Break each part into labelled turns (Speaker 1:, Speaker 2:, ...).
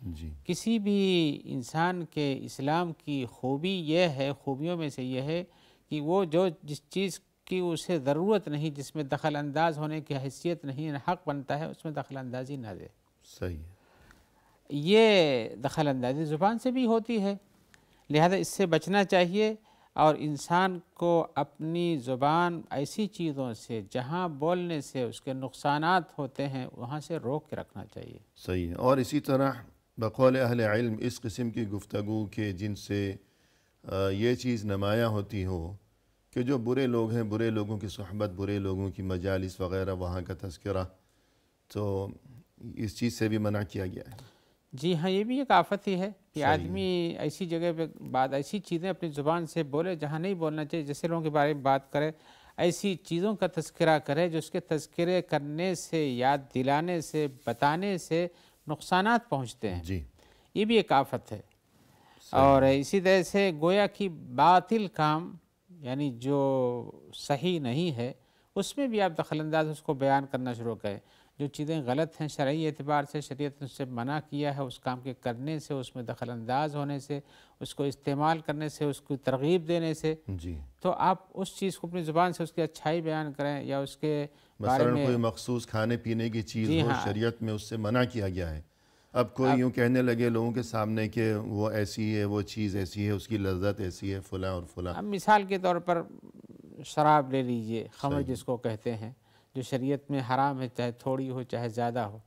Speaker 1: جی
Speaker 2: کسی بھی انسان کے اسلام کی خوبی یہ ہے، خوبیوں میں سے یہ ہے کہ وہ جس چیز کی اسے ضرورت نہیں، جس میں دخل انداز ہونے کی حیثیت نہیں، حق بنتا ہے، اس میں دخل اندازی نہ دے۔
Speaker 1: صحیح ہے۔
Speaker 2: یہ دخل اندازی زبان سے بھی ہوتی ہے، لہذا اس سے بچنا چاہیے، اور انسان کو اپنی زبان ایسی چیزوں سے جہاں بولنے سے اس کے نقصانات ہوتے ہیں وہاں سے روک کے رکھنا چاہیے۔
Speaker 1: صحیح ہے۔ اور اسی طرح بقول اہل علم اس قسم کی گفتگو کے جن سے یہ چیز نمایاں ہوتی ہو کہ جو برے لوگ ہیں، برے لوگوں کی صحبت، برے لوگوں کی مجالس وغیرہ، وہاں کا تذکرہ، تو اس چیز سے بھی منع کیا گیا ہے۔
Speaker 2: جی ہاں، یہ بھی ایک آفت ہی ہے کہ آدمی ایسی جگہ پہ ایسی چیزیں اپنی زبان سے بولے جہاں نہیں بولنا چاہیے، جیسے لوگوں کے بارے میں بات کرے، ایسی چیزوں کا تذکرہ کرے جو اس کے تذکرے کرنے سے، یاد دلانے سے، بتانے سے نقصانات پہنچتے ہیں۔
Speaker 1: جی
Speaker 2: یہ بھی ایک آفت ہے۔ اور اسی طرح سے گویا کہ باطل کام، یعنی جو صحیح نہیں ہے، اس میں بھی آپ دخل انداز اس کو بیان کرنا شروع کریں۔ جو چیزیں غلط ہیں شرعی اعتبار سے، شریعت نے اس سے منع کیا ہے، اس کام کے کرنے سے، اس میں دخل انداز ہونے سے، اس کو استعمال کرنے سے، اس کو ترغیب دینے سے،
Speaker 1: جی
Speaker 2: تو آپ اس چیز کو اپنی زبان سے اس کی اچھائی بیان کریں، یا اس کے بارے
Speaker 1: مثلا
Speaker 2: میں
Speaker 1: کوئی مخصوص کھانے پینے کی چیز
Speaker 2: جی
Speaker 1: ہو،
Speaker 2: ہاں،
Speaker 1: شریعت میں اس سے منع کیا گیا ہے۔ اب کوئی یوں کہنے لگے لوگوں کے سامنے کہ وہ ایسی ہے، وہ چیز ایسی ہے، اس کی لذت ایسی ہے، فلاں اور فلاں۔
Speaker 2: اب مثال کے طور پر شراب لے لیجئے، خمر جس کو کہتے ہیں، جو شریعت میں حرام ہے، چاہے تھوڑی ہو چاہے زیادہ ہو،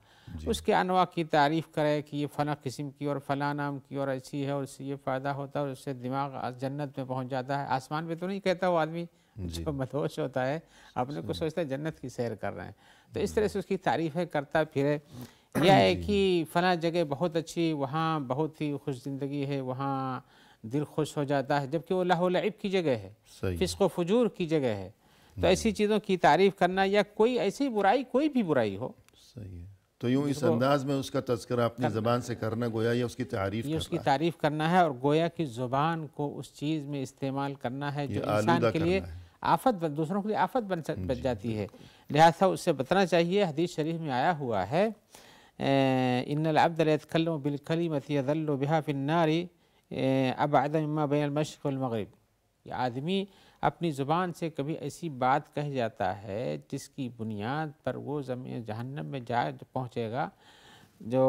Speaker 2: اس کے انواع کی تعریف کرے کہ یہ فلاں قسم کی اور فلاں نام کی اور ایسی ہے، اور اس سے یہ فائدہ ہوتا ہے، اور اس سے دماغ جنت میں پہنچ جاتا ہے۔ آسمان پہ تو نہیں کہتا وہ آدمی جو مدہوش ہوتا ہے، اپنے کو سوچتا ہے جنت کی سیر کر رہے ہیں، تو اس طرح سے اس کی تعریفیں کرتا پھرے، یا ہے کہ فلاں جگہ بہت اچھی، وہاں بہت ہی خوش زندگی ہے، وہاں دل خوش ہو جاتا ہے، جبکہ وہ لہو و لعب کی جگہ ہے، فسق و فجور کی جگہ ہے۔ تو ایسی چیزوں کی تعریف کرنا، یا کوئی ایسی برائی، کوئی بھی برائی ہو،
Speaker 1: صحیح ہے۔ تو یوں اس انداز میں اس کا تذکرہ اپنی زبان سے کرنا گویا یہ اس کی تعریف
Speaker 2: یہ اس کی
Speaker 1: کرنا ہے،
Speaker 2: تعریف کرنا ہے، اور گویا کی زبان کو اس چیز میں استعمال کرنا ہے جو انسان کے لیے آفت، دوسروں کے لیے آفت بن جاتی ہے، لہذا اس سے بچنا چاہیے۔ حدیث شریف میں آیا ہوا ہے، ان العبد لیتکلم بالکلمۃ یظل بها فی النار ابعد مما بین المشرق والمغرب۔ یہ آدمی اپنی زبان سے کبھی ایسی بات کہہ جاتا ہے جس کی بنیاد پر وہ جہنم میں پہنچے گا، جو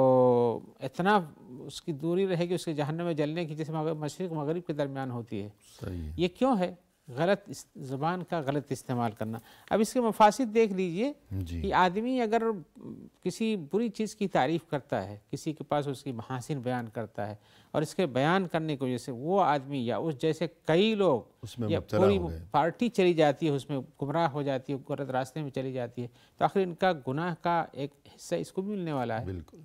Speaker 2: اتنا اس کی دوری رہے گی اس کے جہنم میں جلنے کی، جیسے مشرق مغرب کے درمیان ہوتی ہے۔
Speaker 1: صحیح ہے۔
Speaker 2: یہ کیوں ہے؟ غلط زبان کا غلط استعمال کرنا۔ اب اس کے مفاسد دیکھ لیجئے کہ آدمی اگر کسی بری چیز کی تعریف کرتا ہے، کسی کے پاس اس کی محاسن بیان کرتا ہے، اور اس کے بیان کرنے کی وجہ سے وہ آدمی یا اس جیسے کئی لوگ یا پوری پارٹی چلی جاتی ہے، اس میں گمراہ ہو جاتی ہے، غلط راستے میں چلی جاتی ہے، تو آخر ان کا گناہ کا ایک حصہ اس کو بھی ملنے والا ہے۔
Speaker 1: بالکل۔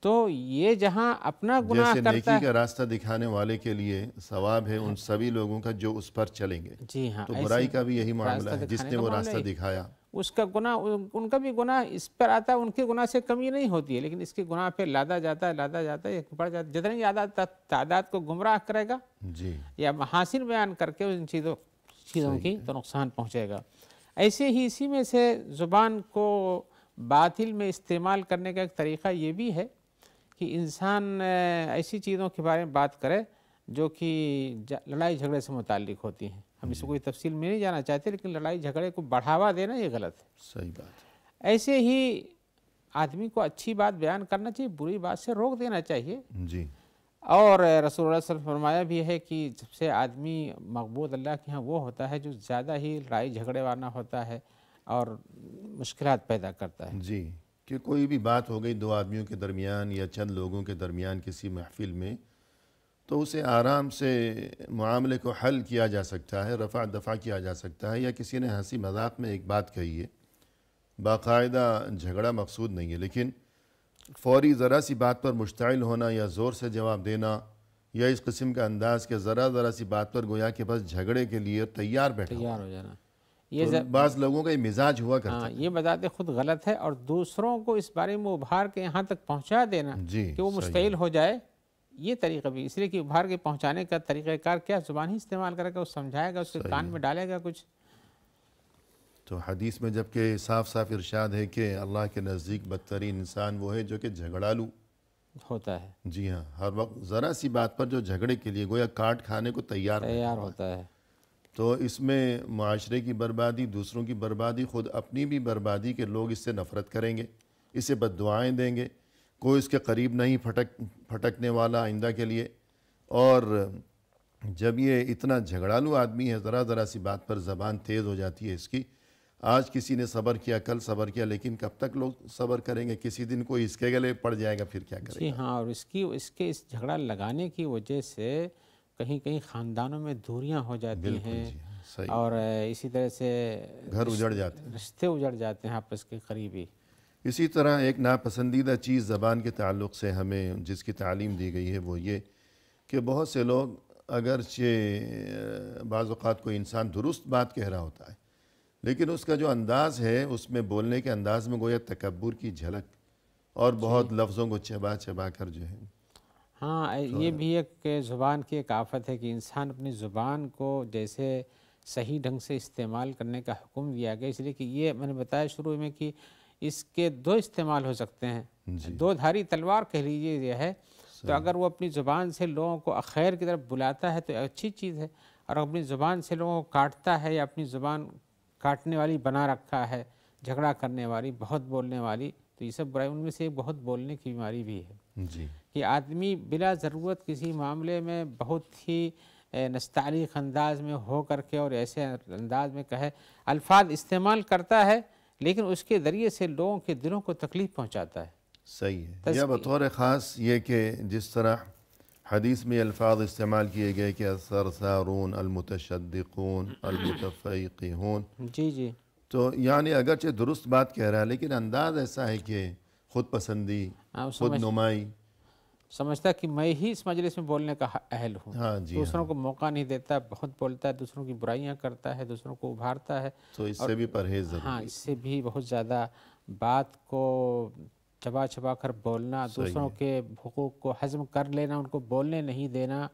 Speaker 2: تو یہ جہاں اپنا گناہ
Speaker 1: جیسے
Speaker 2: کرتا
Speaker 1: نیکی کا راستہ دکھانے والے کے لیے ثواب ہے ان سبھی لوگوں کا جو اس پر چلیں گے،
Speaker 2: جی ہاں،
Speaker 1: تو برائی کا بھی یہی معاملہ ہے، جس نے وہ راستہ دکھایا
Speaker 2: اس کا گناہ، ان کا بھی گناہ اس پر آتا ہے، ان کے گناہ سے کمی نہیں ہوتی ہے، لیکن اس کے گناہ پہ لادا جاتا ہے، بڑھ جاتا ہے، جتنی تعداد کو گمراہ کرے گا
Speaker 1: جی
Speaker 2: یا محاسن بیان کر کے ان چیزوں کی تو نقصان پہنچے گا۔ ایسے ہی اسی میں سے زبان کو باطل میں استعمال کرنے کا ایک طریقہ یہ بھی ہے کہ انسان ایسی چیزوں کے بارے میں بات کرے جو کہ لڑائی جھگڑے سے متعلق ہوتی ہیں۔ ہم اس کو کوئی تفصیل میں نہیں جانا چاہتے، لیکن لڑائی جھگڑے کو بڑھاوا دینا یہ غلط ہے۔
Speaker 1: صحیح بات ہے۔
Speaker 2: ایسے ہی آدمی کو اچھی بات بیان کرنا چاہیے، بری بات سے روک دینا چاہیے۔
Speaker 1: جی
Speaker 2: اور رسول اللہ صلی اللہ علیہ وسلم فرمایا بھی ہے کہ سب سے آدمی مقبول اللہ کے ہاں وہ ہوتا ہے جو زیادہ ہی لڑائی جھگڑے والا ہوتا ہے اور مشکلات پیدا کرتا ہے۔
Speaker 1: جی، کہ کوئی بھی بات ہو گئی دو آدمیوں کے درمیان یا چند لوگوں کے درمیان کسی محفل میں، تو اسے آرام سے معاملے کو حل کیا جا سکتا ہے، رفع دفع کیا جا سکتا ہے، یا کسی نے ہنسی مذاق میں ایک بات کہی ہے، باقاعدہ جھگڑا مقصود نہیں ہے، لیکن فوری ذرا سی بات پر مشتعل ہونا یا زور سے جواب دینا یا اس قسم کا انداز کہ ذرا سی بات پر گویا کہ بس جھگڑے کے لیے تیار بیٹھا
Speaker 2: ہو جانا،
Speaker 1: تو بعض لوگوں کا یہ مزاج ہوا کرتا ہے۔
Speaker 2: یہ بذات خود غلط ہے، اور دوسروں کو اس بارے میں ابھار کے یہاں تک پہنچا دینا کہ وہ مشتعل ہو جائے، یہ طریقہ بھی اس لیے کہ ابھار کے پہنچانے کا طریقہ کار کیا، زبان ہی استعمال کرے گا، وہ سمجھائے گا، اس کے کان میں ڈالے گا کچھ۔
Speaker 1: تو حدیث میں جبکہ صاف صاف ارشاد ہے کہ اللہ کے نزدیک بدترین انسان وہ ہے جو کہ جھگڑالو
Speaker 2: ہوتا ہے،
Speaker 1: جی ہاں، ہر وقت ذرا سی بات پر جو جھگڑے کے لیے گویا کاٹ کھانے کو تیار
Speaker 2: ہوتا ہے۔
Speaker 1: تو اس میں معاشرے کی بربادی، دوسروں کی بربادی، خود اپنی بھی بربادی کے لوگ اس سے نفرت کریں گے، اسے بد دعائیں دیں گے، کوئی اس کے قریب نہیں پھٹکنے والا آئندہ کے لیے۔ اور جب یہ اتنا جھگڑالو آدمی ہے، ذرا سی بات پر زبان تیز ہو جاتی ہے اس کی، آج کسی نے صبر کیا، کل صبر کیا، لیکن کب تک لوگ صبر کریں گے؟ کسی دن کوئی اس کے گلے پڑ جائے گا، پھر کیا کرے
Speaker 2: جی
Speaker 1: گا؟
Speaker 2: ہاں، اور اس جھگڑا لگانے کی وجہ سے کہیں خاندانوں میں دوریاں ہو جاتی
Speaker 1: بالکل
Speaker 2: ہیں،
Speaker 1: جی ہاں، صحیح،
Speaker 2: اور اسی طرح سے
Speaker 1: گھر اجڑ جاتے ہیں۔
Speaker 2: رشتے اجڑ جاتے ہیں آپس کے قریبی۔
Speaker 1: اسی طرح ایک ناپسندیدہ چیز زبان کے تعلق سے ہمیں جس کی تعلیم دی گئی ہے وہ یہ کہ بہت سے لوگ اگرچہ بعض اوقات کوئی انسان درست بات کہہ رہا ہوتا ہے، لیکن اس کا جو انداز ہے، اس میں بولنے کے انداز میں گویا تکبر کی جھلک اور بہت لفظوں کو چبا کر جو ہے۔
Speaker 2: ہاں، یہ بھی ایک زبان کی ایک آفت ہے کہ انسان اپنی زبان کو جیسے صحیح ڈھنگ سے استعمال کرنے کا حکم دیا گیا، اس لیے کہ یہ میں نے بتایا شروع میں کہ اس کے دو استعمال ہو سکتے ہیں، دو دھاری تلوار کہہ لیجیے یہ ہے۔ تو اگر وہ اپنی زبان سے لوگوں کو خیر کی طرف بلاتا ہے تو اچھی چیز ہے، اور اپنی زبان سے لوگوں کو کاٹتا ہے یا اپنی زبان کاٹنے والی بنا رکھا ہے، جھگڑا کرنے والی، بہت بولنے والی، تو یہ سب برائی، ان میں سے ایک بہت بولنے کی بیماری بھی ہے
Speaker 1: جی،
Speaker 2: کہ آدمی بلا ضرورت کسی معاملے میں بہت ہی نستعلیق انداز میں ہو کر کے اور ایسے انداز میں کہے، الفاظ استعمال کرتا ہے لیکن اس کے ذریعے سے لوگوں کے دلوں کو تکلیف پہنچاتا ہے۔
Speaker 1: صحیح ہے۔ یا بطور خاص یہ کہ جس طرح حدیث میں الفاظ استعمال کیے گئے کہ الثرثارون، المتشدقون، المتفیقون،
Speaker 2: جی
Speaker 1: تو یعنی اگرچہ درست بات کہہ رہا ہے لیکن انداز ایسا ہے کہ خود پسندی، خود نمائی،
Speaker 2: سمجھتا کہ میں ہی اس مجلس میں بولنے کا اہل ہوں،
Speaker 1: ہاں جی،
Speaker 2: دوسروں کو موقع نہیں دیتا، بہت بولتا ہے، دوسروں کی برائیاں کرتا ہے، دوسروں کو ابھارتا ہے۔
Speaker 1: تو اس سے بھی پرہیز ضروری ہے۔
Speaker 2: ہاں، اس سے بھی بہت زیادہ بات کو چبا کر بولنا، دوسروں کے حقوق کو ہضم کر لینا، ان کو بولنے نہیں دینا،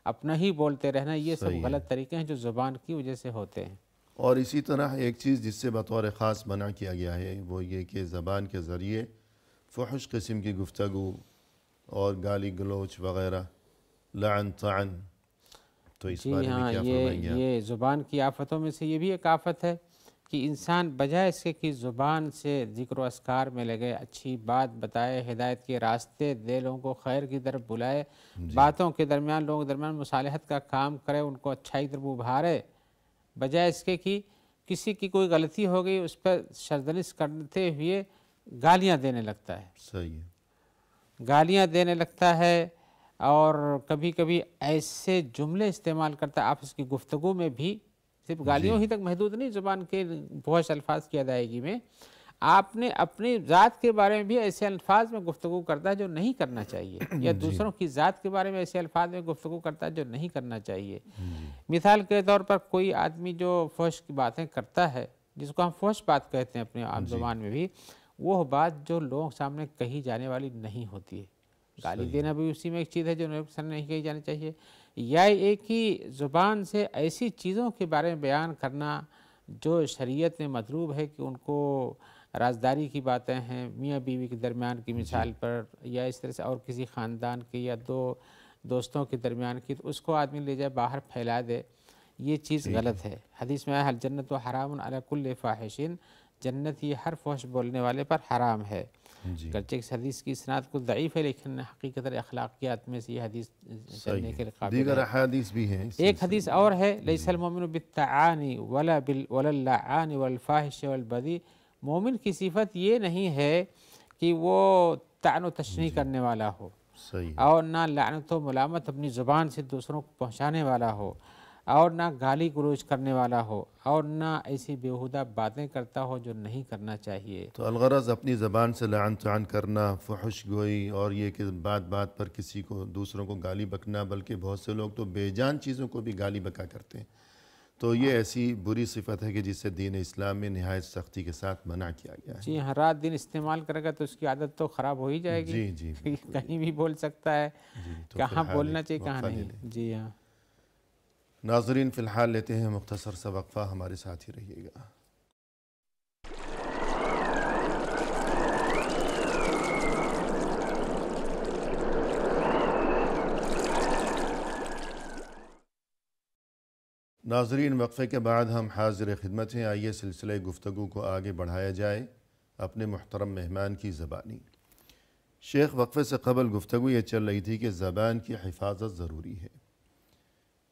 Speaker 2: اپنا ہی بولتے رہنا، یہ سب غلط طریقے ہیں جو زبان کی وجہ سے ہوتے ہیں۔
Speaker 1: اور اسی طرح ایک چیز جس سے بطور خاص منع کیا گیا ہے وہ یہ کہ زبان کے ذریعے فحش قسم کی گفتگو اور گالی گلوچ وغیرہ، لعن طعن، تو اس بارے میں کیا فرمائیں گے آپ؟
Speaker 2: یہ زبان کی آفتوں میں سے یہ بھی ایک آفت ہے کہ انسان بجائے اس کے کہ زبان سے ذکر و اذکار میں لگے، اچھی بات بتائے، ہدایت کے راستے دے، لوگوں کو خیر کی طرف بلائے، باتوں کے درمیان لوگوں کے درمیان مصالحت کا کام کرے، ان کو اچھائی کی طرف ابھارے، بجائے اس کے کہ کسی کی کوئی غلطی ہو گئی اس پر سرزنش کرتے ہوئے گالیاں دینے لگتا ہے،
Speaker 1: صحیح ہے،
Speaker 2: گالیاں دینے لگتا ہے، اور کبھی کبھی ایسے جملے استعمال کرتا ہے آپس کی گفتگو میں بھی، صرف گالیوں ہی تک محدود نہیں، زبان کے فحش الفاظ کی ادائیگی میں آپ نے اپنی ذات کے بارے میں بھی ایسے الفاظ میں گفتگو کرتا ہے جو نہیں کرنا چاہیے، یا دوسروں کی ذات کے بارے میں ایسے الفاظ میں گفتگو کرتا ہے جو نہیں کرنا چاہیے۔ مثال کے طور پر کوئی آدمی جو فحش کی باتیں کرتا ہے، جس کو ہم فحش بات کہتے ہیں اپنے عام زبان میں بھی، وہ بات جو لوگوں سامنے کہی جانے والی نہیں ہوتی ہے۔ گالی دینا بھی اسی میں ایک چیز ہے جو نہیں کہی جانی چاہیے، یا ایک ہی زبان سے ایسی چیزوں کے بارے میں بیان کرنا جو شریعت میں مطلوب ہے کہ ان کو رازداری کی باتیں ہیں، میاں بیوی کے درمیان کی مثال پر، یا اس طرح سے اور کسی خاندان کے یا دو دوستوں کے درمیان کی، تو اس کو آدمی لے جائے باہر پھیلا دے، یہ چیز غلط ہے۔ حدیث میں آیا الجنت حرام علی کل فاحش، جنت یہ ہر فحش بولنے والے پر حرام ہے۔ گرچہ اس حدیث کی اسناد کو ضعیف ہے لیکن حقیقت اخلاقیات میں سے یہ حدیث چلنے کے قابل ہے۔
Speaker 1: دیگر احادیث بھی ہیں۔
Speaker 2: ایک حدیث اور ہے، لیس المؤمن بالطعان ولا اللعان والفاحش والبذی، مومن کی صفت یہ نہیں ہے کہ وہ طعن و تشنیع کرنے والا ہو، اور نہ لعنت و ملامت اپنی زبان سے دوسروں کو پہنچانے والا ہو، اور نہ گالی گلوچ کرنے والا ہو، اور نہ ایسی بیہودہ باتیں کرتا ہو جو نہیں کرنا چاہیے۔
Speaker 1: تو الغرض اپنی زبان سے لعن طعن کرنا، فحش گوئی، اور یہ کہ بات پر کسی کو دوسروں کو گالی بکنا، بلکہ بہت سے لوگ تو بے جان چیزوں کو بھی گالی بکا کرتے ہیں، تو یہ ایسی بری صفت ہے کہ جس سے دین اسلام میں نہایت سختی کے ساتھ منع کیا گیا ہے۔
Speaker 2: جی ہاں، رات دن استعمال کرے گا تو اس کی عادت تو خراب ہو ہی جائے گی،
Speaker 1: جی
Speaker 2: کہیں بھی بول سکتا ہے، کہاں بولنا چاہیے کہاں نہیں۔ جی ہاں
Speaker 1: ناظرین، فی الحال لیتے ہیں مختصر سا وقفہ، ہمارے ساتھ ہی رہیے گا۔ ناظرین، وقفے کے بعد ہم حاضر خدمت ہیں۔ آئیے سلسلہ گفتگو کو آگے بڑھایا جائے اپنے محترم مہمان کی زبانی۔ شیخ، وقفے سے قبل گفتگو یہ چل رہی تھی کہ زبان کی حفاظت ضروری ہے،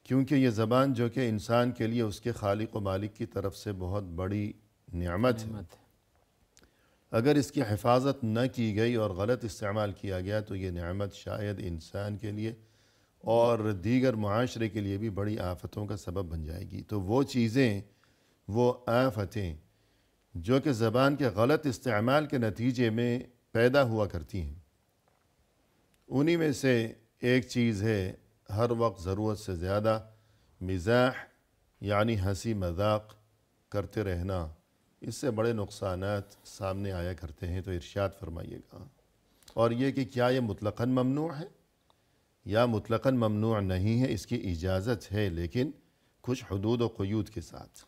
Speaker 1: کیونکہ یہ زبان جو کہ انسان کے لیے اس کے خالق و مالک کی طرف سے بہت بڑی نعمت ہے، اگر اس کی حفاظت نہ کی گئی اور غلط استعمال کیا گیا تو یہ نعمت شاید انسان کے لیے اور دیگر معاشرے کے لیے بھی بڑی آفتوں کا سبب بن جائے گی۔ تو وہ چیزیں، وہ آفتیں جو کہ زبان کے غلط استعمال کے نتیجے میں پیدا ہوا کرتی ہیں، انہی میں سے ایک چیز ہے ہر وقت ضرورت سے زیادہ مزاح، یعنی ہنسی مذاق کرتے رہنا۔ اس سے بڑے نقصانات سامنے آیا کرتے ہیں، تو ارشاد فرمائیے گا۔ اور یہ کہ کیا یہ مطلقاً ممنوع ہے یا مطلقاً ممنوع نہیں ہے؟ اس کی اجازت ہے، لیکن کچھ حدود و قیود کے ساتھ۔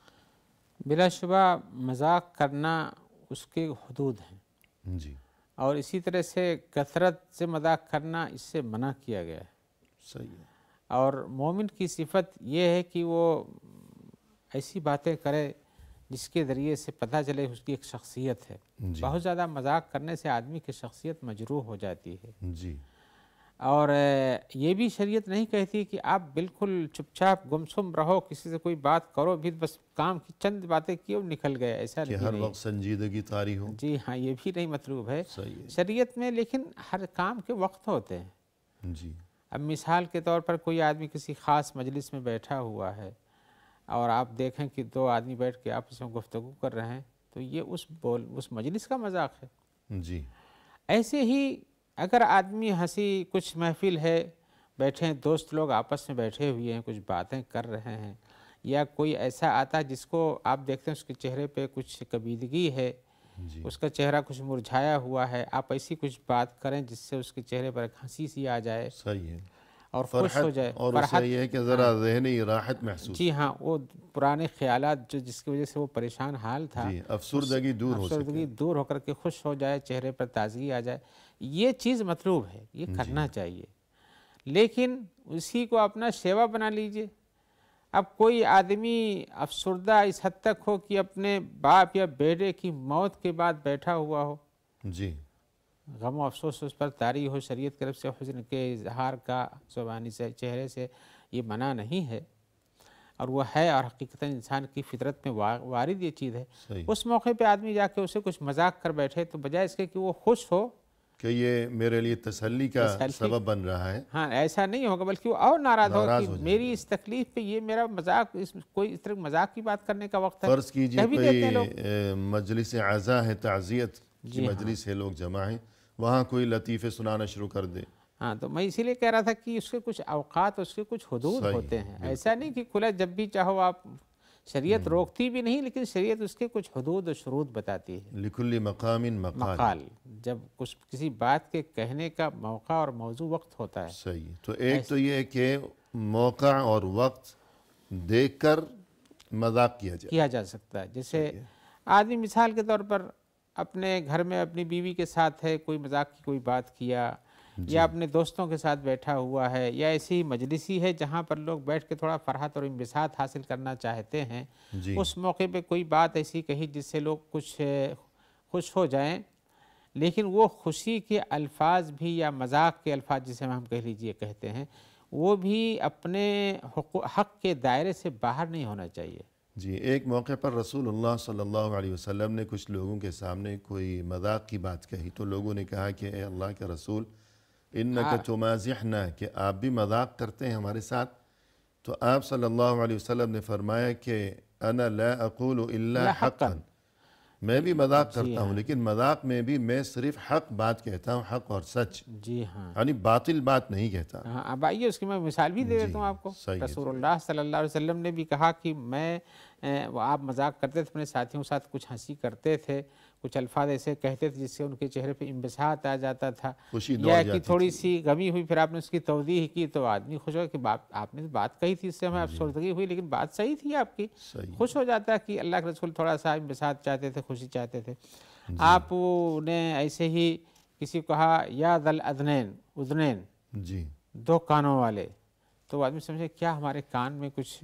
Speaker 2: بلا شبہ مذاق کرنا اس کے حدود ہیں،
Speaker 1: جی،
Speaker 2: اور اسی طرح سے کثرت سے مذاق کرنا اس سے منع کیا گیا ہے۔
Speaker 1: صحیح ہے۔
Speaker 2: اور مومن کی صفت یہ ہے کہ وہ ایسی باتیں کرے جس کے ذریعے سے پتہ چلے اس کی ایک شخصیت ہے۔
Speaker 1: جی
Speaker 2: بہت زیادہ مذاق کرنے سے آدمی کی شخصیت مجروح ہو جاتی ہے،
Speaker 1: جی
Speaker 2: اور یہ بھی شریعت نہیں کہتی کہ آپ بالکل چپ چاپ گمسم رہو، کسی سے کوئی بات کرو بھی بس کام کی چند باتیں کیوں نکل گئے، ایسا
Speaker 1: کہ
Speaker 2: نہیں
Speaker 1: ہر وقت سنجیدگی طاری ہو۔
Speaker 2: جی ہاں، یہ بھی نہیں مطلوب ہے
Speaker 1: صحیح ہے۔
Speaker 2: شریعت میں، لیکن ہر کام کے وقت ہوتے ہیں۔
Speaker 1: جی
Speaker 2: اب مثال کے طور پر کوئی آدمی کسی خاص مجلس میں بیٹھا ہوا ہے اور آپ دیکھیں کہ دو آدمی بیٹھ کے آپس میں گفتگو کر رہے ہیں، تو یہ اس مجلس کا مذاق ہے۔
Speaker 1: جی
Speaker 2: ایسے ہی اگر آدمی ہنسی، کچھ محفل ہے، بیٹھے ہیں دوست لوگ آپس میں بیٹھے ہوئے ہیں، کچھ باتیں کر رہے ہیں، یا کوئی ایسا آتا جس کو آپ دیکھتے ہیں اس کے چہرے پہ کچھ کبیدگی ہے،
Speaker 1: جی
Speaker 2: اس کا چہرہ کچھ مرجھایا ہوا ہے، آپ ایسی کچھ بات کریں جس سے اس کے چہرے پر ایک ہنسی سی آ جائے
Speaker 1: صحیح ہے،
Speaker 2: اور خوش ہو جائے،
Speaker 1: اور اسے یہ ہے کہ ذرا ذہنی راحت محسوس۔
Speaker 2: جی ہاں، وہ پرانے خیالات جس کی وجہ سے وہ پریشان حال تھا،
Speaker 1: جی، افسردگی دور ہو سکے۔
Speaker 2: افسردگی دور ہو کر کے خوش ہو جائے، چہرے پر تازگی آ جائے، یہ چیز مطلوب ہے، یہ کرنا چاہیے۔ لیکن اسی کو اپنا شیوا بنا لیجئے۔ اب کوئی آدمی افسردہ اس حد تک ہو کہ اپنے باپ یا بیٹے کی موت کے بعد بیٹھا ہوا ہو،
Speaker 1: جی
Speaker 2: غم و افسوس اس پر طاری ہو، شریعت کی طرف سے حزن کے اظہار کا زبانی سے، چہرے سے یہ منع نہیں ہے، اور وہ ہے، اور حقیقتاً انسان کی فطرت میں وارد یہ چیز ہے۔
Speaker 1: صحیح،
Speaker 2: اس موقع پہ آدمی جا کے اسے کچھ مذاق کر بیٹھے تو بجائے اس کے کہ وہ خوش ہو
Speaker 1: کہ یہ میرے لیے تسلی کا سبب بن رہا ہے،
Speaker 2: ہاں، ایسا نہیں ہوگا، بلکہ وہ اور ناراض ہو کہ
Speaker 1: ہو جائے
Speaker 2: میری اس تکلیف پہ یہ میرا مذاق، کوئی اس طرح مذاق کی بات کرنے کا وقت ہے۔
Speaker 1: فرض کیجئے
Speaker 2: کہہ بھی دیتے ہیں لوگ۔
Speaker 1: کوئی مجلس عزا ہے، تعزیت کی مجلس ہے، لوگ جمع ہیں، وہاں کوئی لطیفے سنانا شروع کر دے۔
Speaker 2: ہاں، تو میں اسی لیے کہہ رہا تھا کہ اس کے کچھ اوقات، اس کے کچھ حدود
Speaker 1: صحیح،
Speaker 2: ہوتے ہیں، ایسا نہیں کہ کھلا جب بھی چاہو آپ، شریعت روکتی بھی نہیں، لیکن شریعت اس کے کچھ حدود و شروط بتاتی ہے۔
Speaker 1: لکل مقام مقال۔
Speaker 2: مقال، جب کسی بات کے کہنے کا موقع اور موضوع وقت ہوتا ہے۔
Speaker 1: صحیح، تو ایک تو یہ کہ موقع اور وقت دیکھ کر مذاق
Speaker 2: کیا جا سکتا ہے۔ جیسے آدمی مثال کے طور پر اپنے گھر میں اپنی بیوی کے ساتھ ہے، کوئی مذاق کی کوئی بات کیا، یا اپنے دوستوں کے ساتھ بیٹھا ہوا ہے، یا ایسی مجلسی ہے جہاں پر لوگ بیٹھ کے تھوڑا فرحت اور انبساط حاصل کرنا چاہتے ہیں، اس موقع پہ کوئی بات ایسی کہی جس سے لوگ کچھ خوش ہو جائیں، لیکن وہ خوشی کے الفاظ بھی، یا مذاق کے الفاظ جسے ہم کہہ لیجئے کہتے ہیں، وہ بھی اپنے حق کے دائرے سے باہر نہیں ہونا چاہیے۔
Speaker 1: جی، ایک موقع پر رسول اللہ صلی اللہ علیہ وسلم نے کچھ لوگوں کے سامنے کوئی مذاق کی بات کہی، تو لوگوں نے کہا کہ اے اللہ کے رسول، انک تمازحنا، کہ آپ بھی مذاق کرتے ہیں ہمارے ساتھ؟ تو آپ صلی اللہ علیہ وسلم نے فرمایا کہ انا لا اقول الا حقا، میں بھی مذاق کرتا ہوں، لیکن مذاق میں بھی میں صرف حق بات کہتا ہوں، حق اور سچ،
Speaker 2: جی ہاں،
Speaker 1: یعنی باطل بات نہیں کہتا۔
Speaker 2: ہاں، اب آئیے اس کی میں مثال بھی دے دیتا ہوں آپ کو۔ رسول اللہ صلی اللہ علیہ وسلم نے بھی کہا کہ آپ مذاق کرتے تھے، اپنے ساتھیوں کے ساتھ کچھ ہنسی کرتے تھے، کچھ الفاظ ایسے کہتے تھے جس سے ان کے چہرے پہ انبساط آ جاتا تھا، یا کہ تھوڑی سی غمی ہوئی، پھر آپ نے اس کی توضیح کی تو آدمی خوش ہو کہ آپ نے بات کہی تھی، اس سے ہمیں افسردگی ہوئی، لیکن بات صحیح تھی آپ کی، خوش ہو جاتا ہے کہ اللہ کے رسول تھوڑا سا انبساط چاہتے تھے، خوشی چاہتے تھے۔ آپ نے ایسے ہی کسی کو کہا یا ذل اذنین،
Speaker 1: جی،
Speaker 2: دو کانوں والے، تو آدمی سمجھے کیا ہمارے کان میں کچھ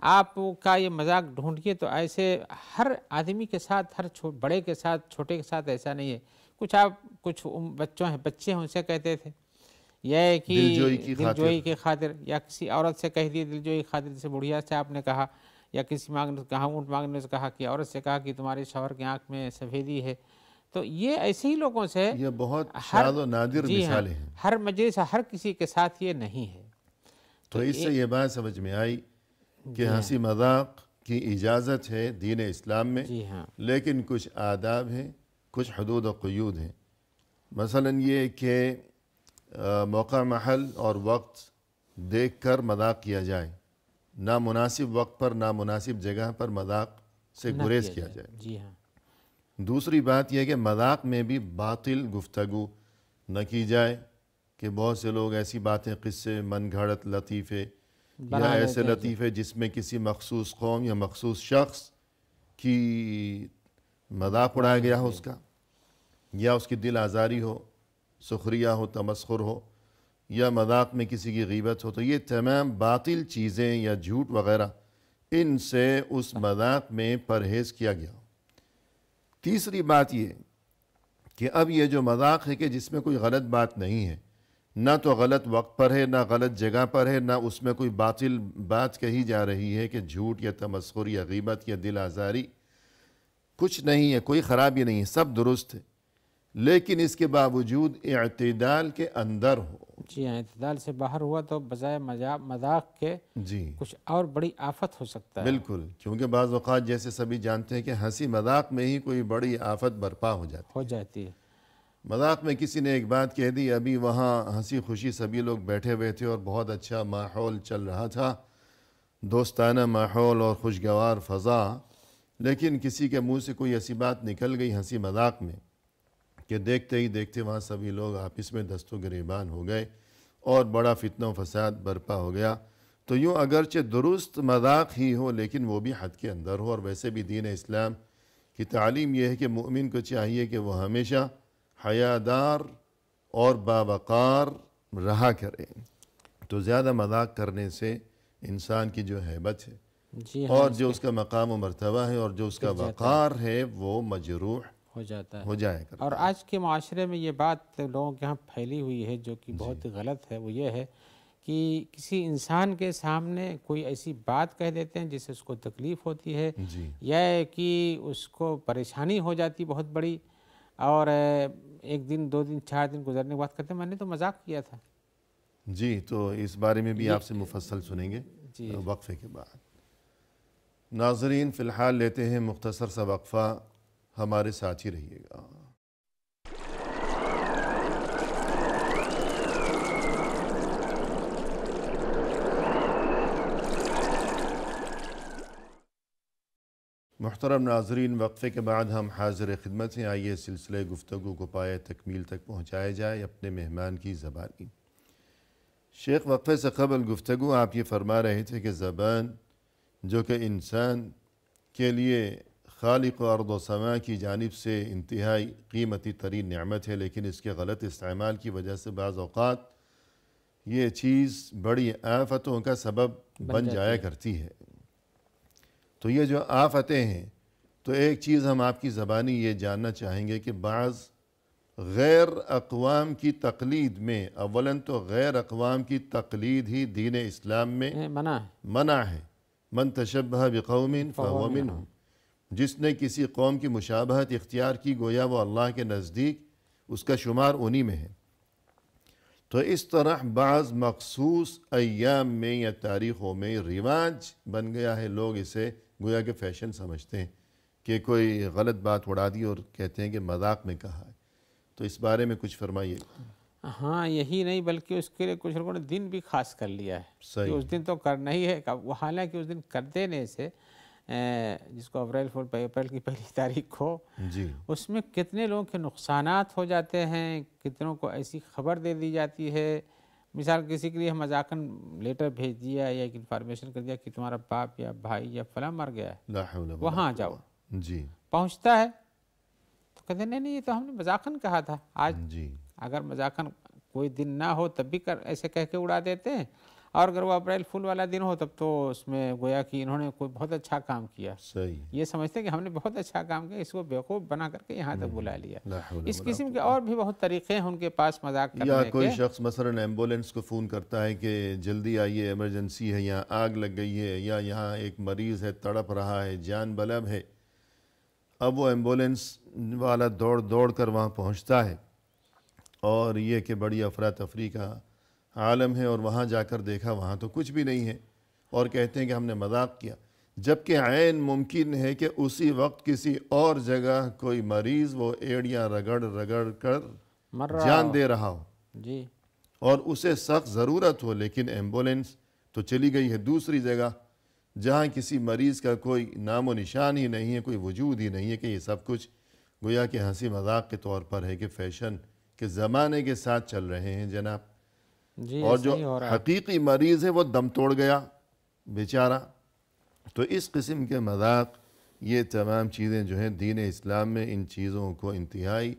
Speaker 2: آپ کا یہ مذاق ڈھونڈیے تو ایسے ہر آدمی کے ساتھ، ہر بڑے کے ساتھ، چھوٹے کے ساتھ ایسا نہیں ہے. کچھ بچے ہیں ان سے کہتے تھے یہ کہ دل جوئی کی خاطر، یا کسی عورت سے کہہ دیے دل جوئی کی خاطر، جیسے بڑھیا سے آپ نے کہا، یا کسی اونٹ مانگنے سے کہا، کہ عورت سے کہا کہ تمہارے شوہر کی آنکھ میں سفیدی ہے. تو یہ ایسے ہی لوگوں سے،
Speaker 1: یہ بہت شاذ و نادر مثالیں ہیں.
Speaker 2: ہر مجلس ہر کسی کے ساتھ یہ نہیں ہے.
Speaker 1: تو اس سے یہ بات سمجھ میں آئی کہ ہنسی مذاق کی اجازت ہے دین اسلام میں، لیکن کچھ آداب ہیں، کچھ حدود و قیود ہیں. مثلا یہ کہ موقع محل اور وقت دیکھ کر مذاق کیا جائے، نامناسب وقت پر نامناسب جگہ پر مذاق سے گریز کیا جائے.
Speaker 2: جی ہاں.
Speaker 1: دوسری بات یہ کہ مذاق میں بھی باطل گفتگو نہ کی جائے، کہ بہت سے لوگ ایسی باتیں، قصے، من گھڑت لطیفے یا ایسے لطیفے جس میں کسی مخصوص قوم یا مخصوص شخص کی مذاق اڑایا گیا ہو، اس کا، یا اس کی دل آزاری ہو، سخریہ ہو، تمسخر ہو، یا مذاق میں کسی کی غیبت ہو. تو یہ تمام باطل چیزیں یا جھوٹ وغیرہ، ان سے اس مذاق میں پرہیز کیا گیا. تیسری بات یہ کہ اب یہ جو مذاق ہے کہ جس میں کوئی غلط بات نہیں ہے، نہ تو غلط وقت پر ہے، نہ غلط جگہ پر ہے، نہ اس میں کوئی باطل بات کہی جا رہی ہے کہ جھوٹ یا تمسخر یا غیبت یا دل آزاری، کچھ نہیں ہے، کوئی خرابی نہیں ہے، سب درست ہے. لیکن اس کے باوجود اعتدال کے اندر ہو.
Speaker 2: جی ہاں، اعتدال سے باہر ہوا تو بجائے مذاق کے کچھ اور بڑی آفت ہو سکتا ہے.
Speaker 1: بالکل، کیونکہ بعض اوقات جیسے سبھی جانتے ہیں کہ ہنسی مذاق میں ہی کوئی بڑی آفت برپا ہو جاتی ہے. مذاق میں کسی نے ایک بات کہہ دی، ابھی وہاں ہنسی خوشی سبھی لوگ بیٹھے ہوئے تھے اور بہت اچھا ماحول چل رہا تھا، دوستانہ ماحول اور خوشگوار فضا، لیکن کسی کے منہ سے کوئی ایسی بات نکل گئی ہنسی مذاق میں کہ دیکھتے ہی دیکھتے وہاں سبھی لوگ آپس میں دست و گریبان ہو گئے اور بڑا فتنہ و فساد برپا ہو گیا. تو یوں اگرچہ درست مذاق ہی ہو لیکن وہ بھی حد کے اندر ہو. اور ویسے بھی دین اسلام کی تعلیم یہ ہے کہ مومن کو چاہیے کہ وہ ہمیشہ حیادار اور باوقار رہا کرے. تو زیادہ مذاق کرنے سے انسان کی جو ہیبت ہے اور جو اس کا مقام و مرتبہ ہے اور جو اس کا وقار ہے وہ مجروح
Speaker 2: ہو جاتا ہے،
Speaker 1: ہو جائے گا.
Speaker 2: اور آج کے معاشرے میں یہ بات لوگوں کے ہاں پھیلی ہوئی ہے جو کہ بہت غلط ہے. وہ یہ ہے کہ کسی انسان کے سامنے کوئی ایسی بات کہہ دیتے ہیں جس سے اس کو تکلیف ہوتی ہے، یا کہ اس کو پریشانی ہو جاتی بہت بڑی، اور ایک دن، 2 دن، 4 دن گزرنے کے بعد کہتے ہیں میں نے تو مذاق کیا تھا.
Speaker 1: جی، تو اس بارے میں بھی آپ سے مفصل سنیں گے وقفے کے بعد. ناظرین، فی الحال لیتے ہیں مختصر سا وقفہ، ہمارے ساتھ ہی رہیے گا. محترم ناظرین، وقفے کے بعد ہم حاضر خدمت ہیں. آئیے سلسلے گفتگو کو پائے تکمیل تک پہنچایا جائے اپنے مہمان کی زبانی. شیخ، وقفے سے قبل گفتگو آپ یہ فرما رہے تھے کہ زبان جو کہ انسان کے لیے خالق ارض و سما کی جانب سے انتہائی قیمتی ترین نعمت ہے، لیکن اس کے غلط استعمال کی وجہ سے بعض اوقات یہ چیز بڑی آفتوں کا سبب بن جایا کرتی ہے. تو یہ جو آفتیں ہیں، تو ایک چیز ہم آپ کی زبانی یہ جاننا چاہیں گے کہ بعض غیر اقوام کی تقلید میں، اولاً تو غیر اقوام کی تقلید ہی دین اسلام میں منع ہے. من تشبہ بقوم فہو منہم، جس نے کسی قوم کی مشابہت اختیار کی گویا وہ اللہ کے نزدیک اس کا شمار انہی میں ہے. تو اس طرح بعض مخصوص ایام میں یا تاریخوں میں رواج بن گیا ہے، لوگ اسے گویا کہ فیشن سمجھتے ہیں کہ کوئی غلط بات اڑا دی اور کہتے ہیں کہ مذاق میں کہا ہے. تو اس بارے میں کچھ فرمائیے.
Speaker 2: ہاں، یہی نہیں بلکہ اس کے لیے کچھ لوگوں نے دن بھی خاص کر لیا ہے کہ اس دن تو کرنا ہی ہے. وہ حالانکہ اس دن کر دینے سے، جس کو اپریل کی 1 تاریخ کو، اس میں کتنے لوگوں کے نقصانات ہو جاتے ہیں، کتنوں کو ایسی خبر دے دی جاتی ہے. مثال کسی کے لیے مذاقاً لیٹر بھیج دیا یا ایک انفارمیشن کر دیا کہ تمہارا باپ یا بھائی یا فلاں مر گیا ہے، وہاں جاؤ. پہنچتا ہے تو کہتے ہیں نہیں یہ تو ہم نے مذاقاً کہا تھا. آج اگر مذاقاً کوئی دن نہ ہو تب بھی ایسے کہہ کے اڑا دیتے ہیں، اور اگر وہ اپریل فول والا دن ہو تب تو اس میں گویا کہ انہوں نے کوئی بہت اچھا کام کیا،
Speaker 1: صحیح،
Speaker 2: یہ سمجھتے ہیں کہ ہم نے بہت اچھا کام کیا، اس کو بیوقوف بنا کر کے یہاں تک بلا لیا۔
Speaker 1: لا حول
Speaker 2: اس
Speaker 1: ولا
Speaker 2: قسم کے
Speaker 1: قوة۔
Speaker 2: اور بھی بہت طریقے ہیں ان کے پاس مذاق
Speaker 1: یا
Speaker 2: کرنے
Speaker 1: کوئی
Speaker 2: کے۔
Speaker 1: شخص مثلا ایمبولینس کو فون کرتا ہے کہ جلدی آئیے، ایمرجنسی ہے، یہاں آگ لگ گئی ہے، یا یہاں ایک مریض ہے تڑپ رہا ہے، جان بلب ہے۔ اب وہ ایمبولینس والا دوڑ دوڑ کر وہاں پہنچتا ہے، اور یہ کہ بڑی افراتفری کا عالم ہے، اور وہاں جا کر دیکھا وہاں تو کچھ بھی نہیں ہے، اور کہتے ہیں کہ ہم نے مذاق کیا، جبکہ عین ممکن ہے کہ اسی وقت کسی اور جگہ کوئی مریض وہ ایڑیاں رگڑ رگڑ کر
Speaker 2: مر رہا
Speaker 1: جان
Speaker 2: ہو۔
Speaker 1: دے رہا ہو،
Speaker 2: جی
Speaker 1: اور اسے سخت ضرورت ہو، لیکن ایمبولینس تو چلی گئی ہے دوسری جگہ جہاں کسی مریض کا کوئی نام و نشان ہی نہیں ہے، کوئی وجود ہی نہیں ہے، کہ یہ سب کچھ گویا کہ ہنسی مذاق کے طور پر ہے، کہ فیشن کے زمانے کے ساتھ چل رہے ہیں جناب۔
Speaker 2: جی
Speaker 1: اور
Speaker 2: ایسا
Speaker 1: جو
Speaker 2: ہی ہو رہا ہے۔
Speaker 1: حقیقی مریض ہے وہ دم توڑ گیا بیچارہ۔ تو اس قسم کے مذاق، یہ تمام چیزیں جو ہیں دین اسلام میں ان چیزوں کو انتہائی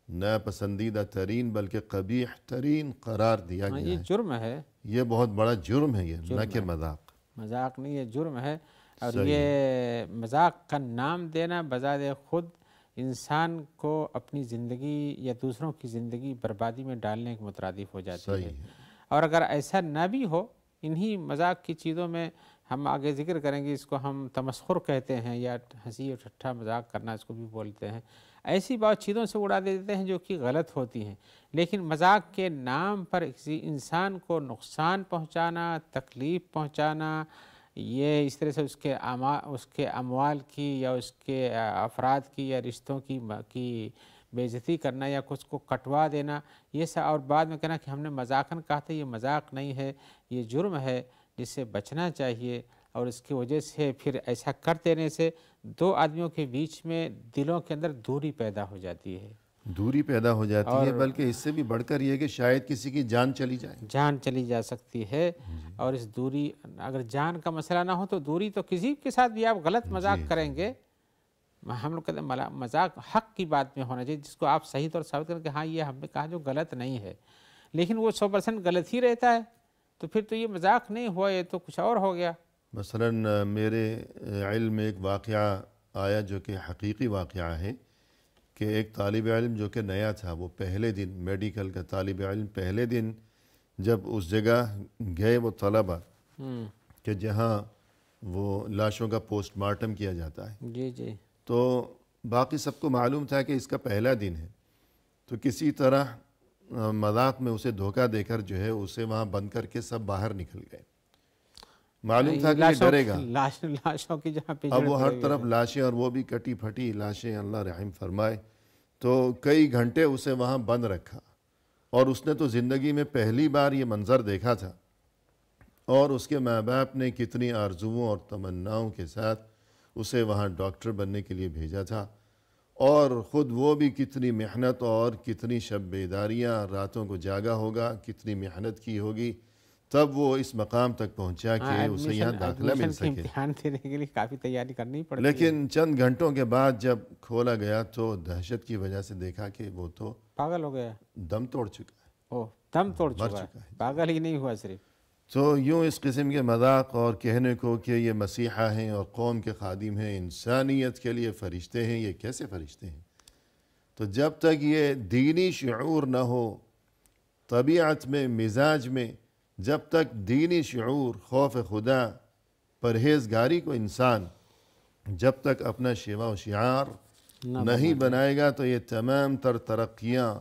Speaker 1: ناپسندیدہ ترین بلکہ قبیح ترین قرار دیا
Speaker 2: ہاں
Speaker 1: گیا
Speaker 2: یہ
Speaker 1: ہے۔
Speaker 2: جرم ہے،
Speaker 1: یہ بہت بڑا جرم ہے، یہ نہ کہ مذاق۔
Speaker 2: مذاق نہیں ہے، جرم ہے۔ اور
Speaker 1: صحیح
Speaker 2: یہ مذاق کا نام دینا بذات خود انسان کو اپنی زندگی یا دوسروں کی زندگی بربادی میں ڈالنے کے مترادف ہو جاتی ہے۔
Speaker 1: صحیح ہے،
Speaker 2: اور اگر ایسا نہ بھی ہو، انہی مذاق کی چیزوں میں ہم آگے ذکر کریں گے، اس کو ہم تمسخر کہتے ہیں، یا ہنسی اور ٹھٹھا مذاق کرنا اس کو بھی بولتے ہیں۔ ایسی بہت چیزوں سے اڑا دیتے ہیں جو کہ غلط ہوتی ہیں، لیکن مذاق کے نام پر کسی انسان کو نقصان پہنچانا، تکلیف پہنچانا، یہ اس طرح سے اس کے اموال کی یا اس کے افراد کی یا رشتوں کی بے عزتی کرنا یا کچھ کو کٹوا دینا، یہ سب، اور بعد میں کہنا کہ ہم نے مذاقاً کہا تھا، یہ مذاق نہیں ہے، یہ جرم ہے جس سے بچنا چاہیے۔ اور اس کی وجہ سے پھر ایسا کر دینے سے دو آدمیوں کے بیچ میں دلوں کے اندر دوری پیدا ہو جاتی ہے،
Speaker 1: دوری پیدا ہو جاتی ہے،
Speaker 2: اور
Speaker 1: بلکہ اس سے بھی بڑھ کر یہ کہ شاید کسی کی جان چلی جائے۔
Speaker 2: جان چلی جا سکتی ہے۔ اور اس دوری، اگر جان کا مسئلہ نہ ہو تو دوری تو کسی کے ساتھ بھی آپ غلط مذاق کریں گے، ہم لوگ کہتے ہیں مذاق حق کی بات میں ہونا چاہیے، جس کو آپ صحیح طور ثابت کریں کہ ہاں یہ ہم نے کہا جو غلط نہیں ہے، لیکن وہ 100% غلط ہی رہتا ہے، تو پھر تو یہ مذاق نہیں ہوا، یہ تو کچھ اور ہو گیا۔
Speaker 1: مثلا میرے علم میں ایک واقعہ آیا جو کہ حقیقی واقعہ ہے، کہ ایک طالب علم جو کہ نیا تھا، وہ پہلے دن میڈیکل کا طالب علم پہلے دن جب اس جگہ گئے وہ طلبہ کہ جہاں وہ لاشوں کا پوسٹ مارٹم کیا جاتا ہے،
Speaker 2: جی جی
Speaker 1: تو باقی سب کو معلوم تھا کہ اس کا پہلا دن ہے، تو کسی طرح مذاق میں اسے دھوکہ دے کر جو ہے اسے وہاں بند کر کے سب باہر نکل گئے۔ معلوم تھا کہ یہ ڈرے گا،
Speaker 2: لاشوں کی جہاں پہ
Speaker 1: اب وہ ہر طرف لاشیں، اور وہ بھی کٹی پھٹی لاشیں، اللہ رحم فرمائے۔ تو کئی گھنٹے اسے وہاں بند رکھا، اور اس نے تو زندگی میں پہلی بار یہ منظر دیکھا تھا، اور اس کے ماں باپ نے کتنی آرزوؤں اور تمناؤں کے ساتھ اسے وہاں ڈاکٹر بننے کے لیے بھیجا تھا، اور خود وہ بھی کتنی محنت اور کتنی شب بیداریاں، راتوں کو جاگا ہوگا، کتنی محنت کی ہوگی، تب وہ اس مقام تک پہنچا کہ اسے یہاں داخلہ مل سکے۔
Speaker 2: امتحان دینے کے لیے کافی تیاری کرنی پڑتی ہے،
Speaker 1: لیکن چند گھنٹوں کے بعد جب کھولا گیا تو دہشت کی وجہ سے دیکھا کہ وہ تو
Speaker 2: پاگل ہو گیا،
Speaker 1: دم توڑ چکا ہے،
Speaker 2: او دم توڑ
Speaker 1: مر
Speaker 2: چکا
Speaker 1: چکا ہے۔
Speaker 2: پاگل ہی نہیں ہوا صرف۔
Speaker 1: تو یوں اس قسم کے مذاق اور کہنے کو کہ یہ مسیحا ہیں اور قوم کے خادم ہیں، انسانیت کے لیے فرشتے ہیں، یہ کیسے فرشتے ہیں؟ تو جب تک یہ دینی شعور نہ ہو طبیعت میں، مزاج میں، جب تک دینی شعور، خوف خدا، پرہیزگاری کو انسان جب تک اپنا شیوا و شعار نہیں بنائے گا، تو یہ تمام تر ترقیاں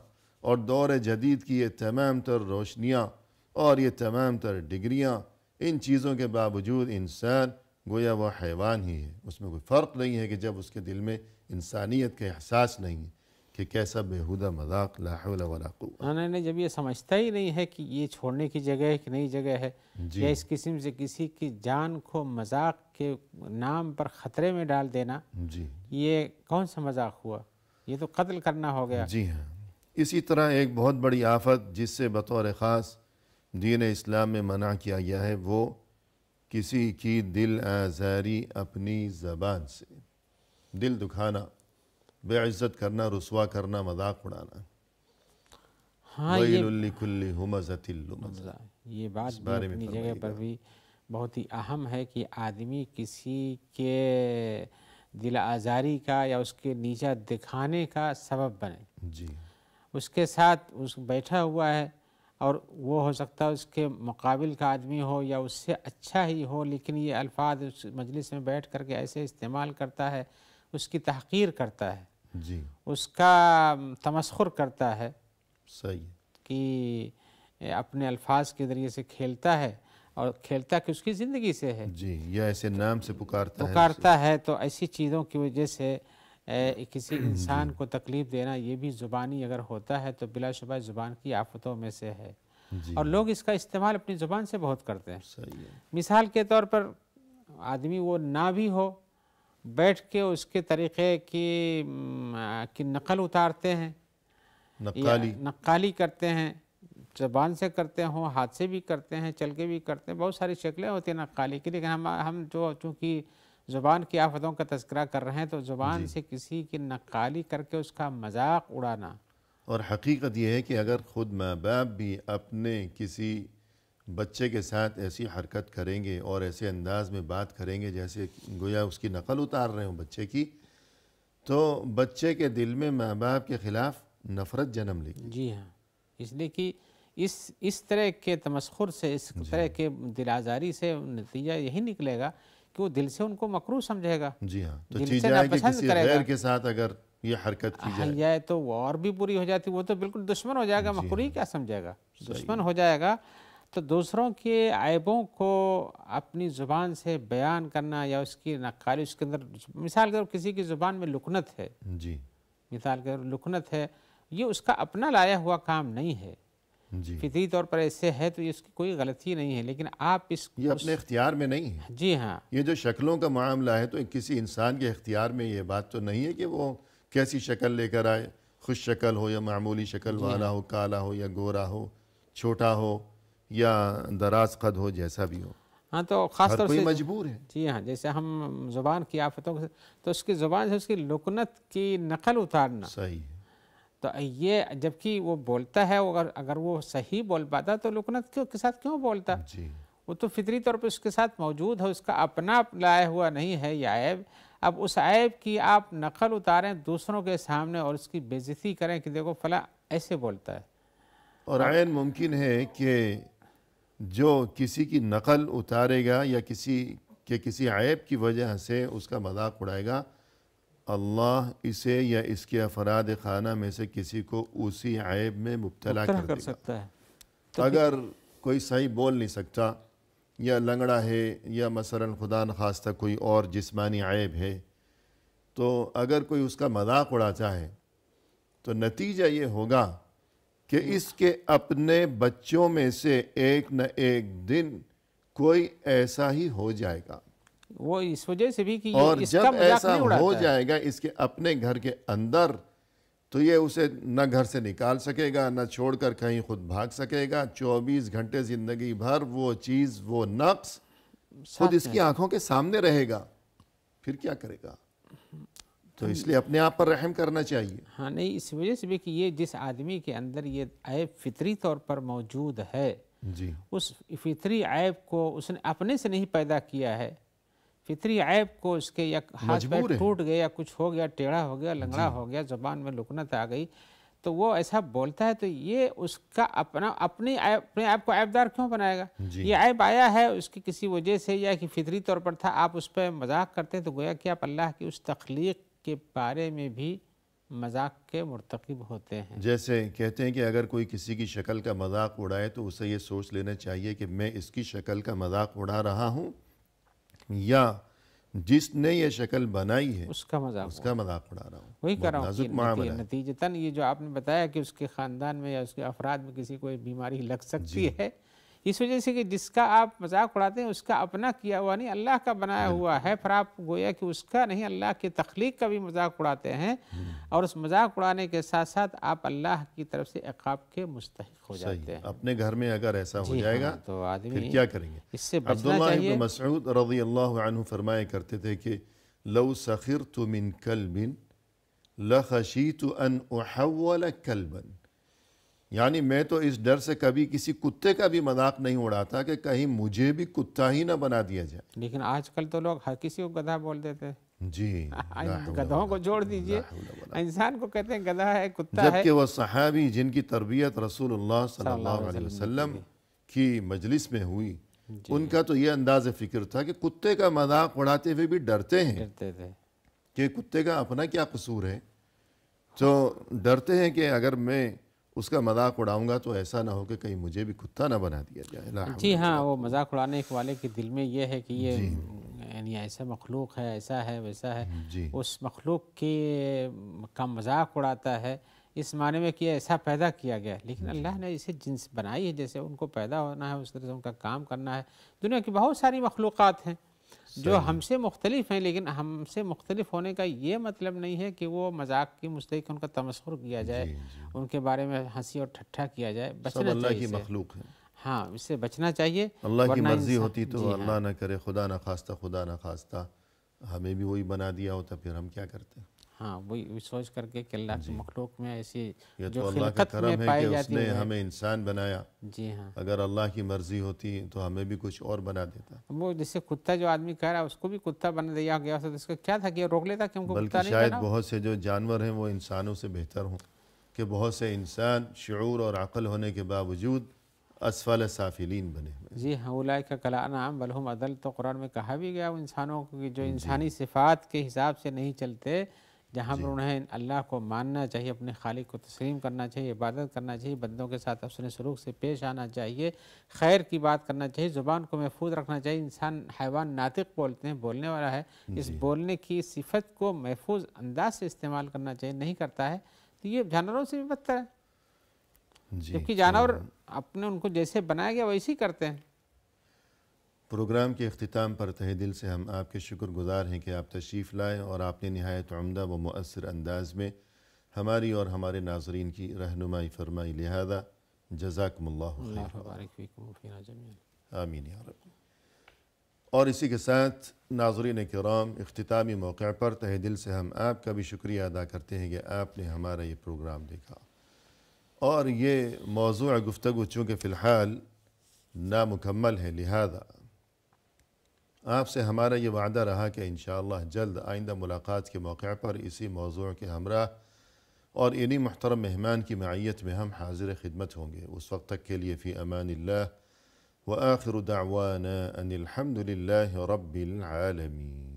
Speaker 1: اور دور جدید کی یہ تمام تر روشنیاں اور یہ تمام تر ڈگریاں، ان چیزوں کے باوجود انسان گویا وہ حیوان ہی ہے۔ اس میں کوئی فرق نہیں ہے کہ جب اس کے دل میں انسانیت کا احساس نہیں ہے کہ کیسا بیہودہ مذاق، لا حول ولا قوة۔
Speaker 2: نہیں جب یہ سمجھتا ہی نہیں ہے کہ یہ چھوڑنے کی جگہ ہے کہ نئی جگہ ہے، یا اس قسم سے کسی کی جان کو مذاق کے نام پر خطرے میں ڈال دینا،
Speaker 1: جی
Speaker 2: یہ کون سا مذاق ہوا؟ یہ تو قتل کرنا ہو گیا۔
Speaker 1: جی ہاں، اسی طرح ایک بہت بڑی آفت جس سے بطور خاص دین اسلام میں منع کیا گیا ہے، وہ کسی کی دل آزاری اپنی زبان سے، دل دکھانا، بے عزت کرنا، رسوا کرنا، مذاق اڑانا۔
Speaker 2: ہاں
Speaker 1: ویل لکل ہمزۃ لمزہ،
Speaker 2: یہ بات بھی
Speaker 1: بارے میں
Speaker 2: اپنی
Speaker 1: فرمائیے
Speaker 2: جگہ پر
Speaker 1: گا۔
Speaker 2: بھی بہت ہی اہم ہے کہ آدمی کسی کے دل آزاری کا یا اس کے نیچا دکھانے کا سبب بنے،
Speaker 1: جی
Speaker 2: اس کے ساتھ اس بیٹھا ہوا ہے اور وہ ہو سکتا ہے اس کے مقابل کا آدمی ہو یا اس سے اچھا ہی ہو، لیکن یہ الفاظ اس مجلس میں بیٹھ کر کے ایسے استعمال کرتا ہے، اس کی تحقیر کرتا ہے،
Speaker 1: جی
Speaker 2: اس کا تمسخر کرتا ہے
Speaker 1: صحیح ہے۔
Speaker 2: کہ اپنے الفاظ کے ذریعے سے کھیلتا ہے، اور کھیلتا کہ اس کی زندگی سے ہے،
Speaker 1: جی یا ایسے نام سے پکارتا ہے اسے۔
Speaker 2: پکارتا ہے، تو ایسی چیزوں کی وجہ سے کسی انسان کو تکلیف دینا یہ بھی زبانی اگر ہوتا ہے تو بلا شبہ زبان کی آفتوں میں سے ہے،
Speaker 1: جی
Speaker 2: اور لوگ اس کا استعمال اپنی زبان سے بہت کرتے ہیں۔
Speaker 1: صحیح ہے۔
Speaker 2: مثال کے طور پر آدمی وہ نہ بھی ہو، بیٹھ کے اس کے طریقے کی نقل اتارتے ہیں، یا
Speaker 1: نقالی،
Speaker 2: نقالی کرتے ہیں، زبان سے کرتے ہوں، ہاتھ سے بھی کرتے ہیں، چل کے بھی کرتے ہیں، بہت ساری شکلیں ہوتی ہیں نقالی کی، لیکن ہم چونکہ زبان کی آفتوں کا تذکرہ کر رہے ہیں تو زبان سے کسی کی نقالی کر کے اس کا مذاق اڑانا،
Speaker 1: اور حقیقت یہ ہے کہ اگر خود ماں باپ بھی اپنے کسی بچے کے ساتھ ایسی حرکت کریں گے اور ایسے انداز میں بات کریں گے جیسے گویا اس کی نقل اتار رہے ہوں بچے کی، تو بچے کے دل میں ماں باپ کے خلاف نفرت جنم لے گی۔
Speaker 2: جی ہاں، اس لیے کہ اس طرح کے تمسخر سے، اس طرح کے دل آزاری سے نتیجہ یہی نکلے گا کہ وہ دل سے ان کو مکروہ سمجھے گا،
Speaker 1: جی ہاں، تو
Speaker 2: دل
Speaker 1: چیز
Speaker 2: سے
Speaker 1: جائے کہ
Speaker 2: ناپسند
Speaker 1: کسی
Speaker 2: کرے گا،
Speaker 1: غیر کے ساتھ اگر یہ حرکت کی جائے،
Speaker 2: جائے تو وہ اور بھی بری ہو جاتی، وہ تو بالکل دشمن ہو جائے گا، مکروہ کیا سمجھے گا، دشمن ہو جائے گا۔ تو دوسروں کے عیبوں کو اپنی زبان سے بیان کرنا یا اس کی نقالی، اس کے اندر مثال کے طور پر کسی کی زبان میں لکنت ہے،
Speaker 1: جی
Speaker 2: مثال کے طور پر لکنت ہے، یہ اس کا اپنا لایا ہوا کام نہیں ہے،
Speaker 1: جی،
Speaker 2: فطری طور پر ایسے ہے تو اس کی کوئی غلطی نہیں ہے، لیکن آپ
Speaker 1: یہ اپنے اختیار میں نہیں ہے۔
Speaker 2: جی ہاں،
Speaker 1: یہ جو شکلوں کا معاملہ ہے تو کسی انسان کے اختیار میں یہ بات تو نہیں ہے کہ وہ کیسی شکل لے کر آئے، خوش شکل ہو یا معمولی شکل والا ہو، کالا ہو یا گورا ہو، چھوٹا ہو یا دراز قد ہو، جیسا بھی ہو،
Speaker 2: ہاں تو خاص
Speaker 1: ہر
Speaker 2: طور
Speaker 1: کوئی
Speaker 2: سے
Speaker 1: مجبور ہے۔
Speaker 2: جی ہاں، جیسے ہم زبان کی آفتوں سے تو اس کی زبان سے اس کی لکنت کی نقل اتارنا،
Speaker 1: صحیح ہے۔
Speaker 2: تو یہ جبکہ وہ بولتا ہے، اگر وہ صحیح بول پاتا تو لکنت کے ساتھ کیوں بولتا؟
Speaker 1: جی
Speaker 2: وہ تو فطری طور پر اس کے ساتھ موجود ہے، اس کا اپنا لایا ہوا نہیں ہے یہ عیب۔ اب اس عیب کی آپ نقل اتاریں دوسروں کے سامنے اور اس کی بے عزتی کریں کہ دیکھو فلاں ایسے بولتا ہے،
Speaker 1: اور عین ممکن ہے کہ جو کسی کی نقل اتارے گا یا کسی عیب کی وجہ سے اس کا مذاق اڑائے گا، اللہ اسے یا اس کے افراد خانہ میں سے کسی کو اسی عیب میں مبتلا کر دے گا۔
Speaker 2: سکتا ہے۔
Speaker 1: اگر کوئی صحیح بول نہیں سکتا یا لنگڑا ہے یا مثلا خدا نخواستہ کوئی اور جسمانی عیب ہے، تو اگر کوئی اس کا مذاق اڑاتا ہے تو نتیجہ یہ ہوگا کہ اس کے اپنے بچوں میں سے ایک نہ ایک دن کوئی ایسا ہی ہو جائے گا،
Speaker 2: وہ اس وجہ سے بھی کہ
Speaker 1: اور
Speaker 2: یہ اس
Speaker 1: جب
Speaker 2: کا مذاق
Speaker 1: ایسا
Speaker 2: نہیں
Speaker 1: ہو
Speaker 2: اڑاتا ہے۔
Speaker 1: جائے گا اس کے اپنے گھر کے اندر، تو یہ اسے نہ گھر سے نکال سکے گا، نہ چھوڑ کر کہیں خود بھاگ سکے گا، 24 گھنٹے زندگی بھر وہ چیز، وہ نقص خود اس کی آنکھوں کے سامنے رہے گا، پھر کیا کرے گا؟ تو اس لیے اپنے آپ پر رحم کرنا چاہیے۔
Speaker 2: ہاں نہیں، اس وجہ سے بھی کہ یہ جس آدمی کے اندر یہ عیب فطری طور پر موجود ہے،
Speaker 1: جی
Speaker 2: اس فطری عیب کو اس نے اپنے سے نہیں پیدا کیا ہے، فطری عیب کو اس کے یا ہاتھ پیر ٹوٹ گیا یا کچھ ہو گیا، ٹیڑھا ہو گیا، لنگڑا ہو گیا، زبان میں لکنت آ گئی، تو وہ ایسا بولتا ہے، تو یہ اس کا اپنے عیب کو عیب دار کیوں بنائے گا؟ یہ عیب آیا ہے اس کی کسی وجہ سے یا کہ فطری طور پر تھا، آپ اس پہ مذاق کرتے ہیں تو گویا کہ آپ اللہ کی اس تخلیق کے بارے میں بھی مذاق کے مرتکب ہوتے ہیں۔
Speaker 1: جیسے کہتے ہیں کہ اگر کوئی کسی کی شکل کا مذاق اڑائے تو اسے یہ سوچ لینا چاہیے کہ میں اس کی شکل کا مذاق اڑا رہا ہوں یا جس نے یہ شکل بنائی ہے
Speaker 2: اس کا مذاق
Speaker 1: اڑا رہا ہوں۔
Speaker 2: وہی کر رہا
Speaker 1: بہت
Speaker 2: ہوں
Speaker 1: نازک معاملہ ہے۔
Speaker 2: نتیجتاً یہ جو آپ نے بتایا کہ اس کے خاندان میں یا اس کے افراد میں کسی کوئی بیماری لگ سکتی ہے، اس وجہ سے کہ جس کا آپ مذاق اڑاتے ہیں اس کا اپنا کیا ہوا نہیں، اللہ کا بنایا ہوا ہے، پھر آپ گویا کہ اس کا نہیں، اللہ کی تخلیق کا بھی مذاق اڑاتے ہیں، اور اس مذاق اڑانے کے ساتھ ساتھ آپ اللہ کی طرف سے عقاب کے مستحق ہو جاتے ہیں۔
Speaker 1: اپنے گھر میں اگر ایسا ہو جائے گا
Speaker 2: تو
Speaker 1: پھر
Speaker 2: آدمی
Speaker 1: کیا کریں گے؟
Speaker 2: اس سے بچنا
Speaker 1: عبداللہ
Speaker 2: چاہیے۔
Speaker 1: ابن مسعود رضی اللہ عنہ فرمایا کرتے تھے کہ لو سخرت من کلب لخشیت ان احول کلبا، یعنی میں تو اس ڈر سے کبھی کسی کتے کا بھی مذاق نہیں اڑاتا کہ کہیں مجھے بھی کتا ہی نہ بنا دیا جائے.
Speaker 2: لیکن آج کل تو لوگ ہر کسی کو گدھا بول دیتے ہیں.
Speaker 1: جی
Speaker 2: گدھوں کو چھوڑ دیجئے, انسان کو کہتے ہیں گدھا ہے, کتا ہے.
Speaker 1: جبکہ وہ صحابی جن کی تربیت رسول اللہ صلی اللہ علیہ وسلم کی مجلس میں ہوئی, ان کا تو یہ انداز فکر تھا کہ کتے کا مذاق اڑاتے ہوئے بھی ڈرتے ہیں
Speaker 2: ڈرتے تھے
Speaker 1: کہ کتے کا اپنا کیا قصور ہے. تو ڈرتے ہیں کہ اگر میں اس کا مذاق اڑاؤں گا تو ایسا نہ ہو کہ کہیں مجھے بھی کتا نہ بنا دیا جائے.
Speaker 2: جی ہاں, وہ مذاق اڑانے والے کے دل میں یہ ہے کہ یہ یعنی ایسا مخلوق ہے, ایسا ہے, ویسا ہے, اس مخلوق کا مذاق اڑاتا ہے اس معنی میں کہ ایسا پیدا کیا گیا. لیکن اللہ نے اسے جنس بنائی ہے, جیسے ان کو پیدا ہونا ہے اس طرح سے ان کا کام کرنا ہے. دنیا کی بہت ساری مخلوقات ہیں جو ہم سے مختلف ہیں, لیکن ہم سے مختلف ہونے کا یہ مطلب نہیں ہے کہ وہ مذاق کی مستحق ان کا تمسخر کیا جائے, ان کے بارے میں ہنسی اور ٹھٹھا کیا جائے.
Speaker 1: سب اللہ کی مخلوق ہے.
Speaker 2: ہاں, اس سے بچنا چاہیے.
Speaker 1: اللہ کی مرضی ہوتی تو اللہ نہ کرے, خدا نہ خواستہ ہمیں بھی وہی بنا دیا ہوتا, پھر ہم کیا کرتے.
Speaker 2: ہاں, وہی سوچ کر کے کہ اللہ کی مخلوق میں ایسی
Speaker 1: یہ
Speaker 2: جو
Speaker 1: تو اللہ کا
Speaker 2: خلقت میں
Speaker 1: کرم ہے
Speaker 2: پائی
Speaker 1: کہ اس
Speaker 2: جاتی
Speaker 1: نے
Speaker 2: ہے.
Speaker 1: ہمیں انسان بنایا.
Speaker 2: جی ہاں,
Speaker 1: اگر اللہ کی مرضی ہوتی تو ہمیں بھی کچھ اور بنا دیتا.
Speaker 2: وہ جیسے کتا جو آدمی کہہ رہا ہے اس کو بھی کتا بنا دیا گیا ہوتا, اس کا کیا تھا کہ روک لیتا کہ ہم کو کتا
Speaker 1: بلکہ
Speaker 2: نہیں
Speaker 1: شاید
Speaker 2: بنا.
Speaker 1: بہت سے جو جانور ہیں وہ انسانوں سے بہتر ہوں, کہ بہت سے انسان شعور اور عقل ہونے کے باوجود اسفل سافلین بنے ہوئے.
Speaker 2: جی ہاں, اولئک کالانعام بل هم اضل, تو قرآن میں کہا بھی گیا انسانوں کو کہ جو انسانی صفات کے حساب سے نہیں چلتے, جہاں پر انہیں اللہ کو ماننا چاہیے, اپنے خالق کو تسلیم کرنا چاہیے, عبادت کرنا چاہیے, بندوں کے ساتھ حسن سلوک سے پیش آنا چاہیے, خیر کی بات کرنا چاہیے, زبان کو محفوظ رکھنا چاہیے. انسان حیوان ناطق بولتے ہیں, بولنے والا ہے, اس بولنے کی صفت کو محفوظ انداز سے استعمال کرنا چاہیے, نہیں کرتا ہے تو یہ جانوروں سے بھی بدتر ہے. جبکہ جانور اپنے ان کو جیسے بنایا گیا ویسے ہی کرتے ہیں.
Speaker 1: پروگرام کے اختتام پر تہہ دل سے ہم آپ کے شکر گزار ہیں کہ آپ تشریف لائے اور آپ نے نہایت عمدہ و مؤثر انداز میں ہماری اور ہمارے ناظرین کی رہنمائی فرمائی. لہذا جزاکم اللہ خیر.
Speaker 2: اللہ بارک فیکم وفینا جمیعا.
Speaker 1: آمین یا رب. اور اسی کے ساتھ ناظرین کرام, اختتامی موقع پر تہہ دل سے ہم آپ کا بھی شکریہ ادا کرتے ہیں کہ آپ نے ہمارا یہ پروگرام دیکھا. اور یہ موضوع گفتگو چونکہ فی الحال نامکمل ہے, لہذا آپ سے ہمارا یہ وعدہ رہا کہ انشاءاللہ جلد آئندہ ملاقات کے موقع پر اسی موضوع کے ہمراہ اور انہی محترم مہمان کی معیت میں ہم حاضر خدمت ہوں گے. اس وقت تک کے لیے فی امان اللہ, وآخر دعوانا ان الحمد للہ رب العالمین.